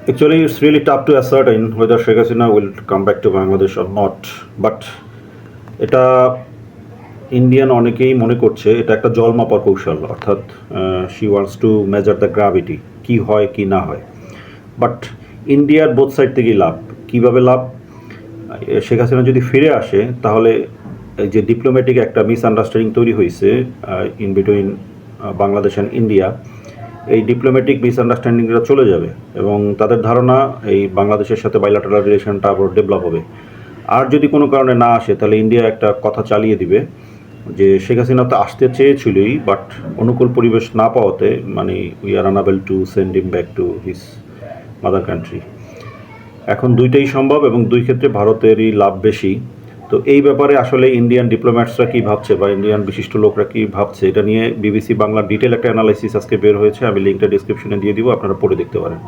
Actually, it's really tough to ascertain whether Sheikh Hasina will come back to Bangladesh or not. But এটা Indian অনেকেই মনে করছে এটা একটা জল মাপার কৌশল, অর্থাৎ she wants to measure the gravity, কী হয় কি না হয়। বাট ইন্ডিয়ার বোথ সাইড থেকেই লাভ। কীভাবে লাভ? শেখ হাসিনা যদি ফিরে আসে তাহলে এই যে ডিপ্লোম্যাটিক একটা মিসআন্ডারস্ট্যান্ডিং তৈরি হয়েছে in between Bangladesh and India, এই ডিপ্লোম্যাটিক মিসআন্ডারস্ট্যান্ডিংটা চলে যাবে এবং তাদের ধারণা এই বাংলাদেশের সাথে বাইলাটারাল রিলেশনটা আবার ডেভেলপ হবে। আর যদি কোনো কারণে না আসে তাহলে ইন্ডিয়া একটা কথা চালিয়ে দিবে যে শেখ হাসিনা তো আসতে চেয়েছিলই, বাট অনুকূল পরিবেশ না পাওয়াতে মানে we are unable to send him back to his mother country. এখন দুইটাই সম্ভব এবং দুই ক্ষেত্রে ভারতেরই লাভ বেশি। তো এই ব্যাপারে আসলে ইন্ডিয়ান ডিপ্লোম্যাটসরা কী ভাবছে বা ইন্ডিয়ান বিশিষ্ট লোকরা কী ভাবছে, এটা নিয়ে বিবিসি বাংলা ডিটেল একটা অ্যানালাইসিস আজকে বের হয়েছে। আমি লিঙ্কটা ডিসক্রিপশনে দিয়ে দিব, আপনারা পড়ে দেখতে পারেন।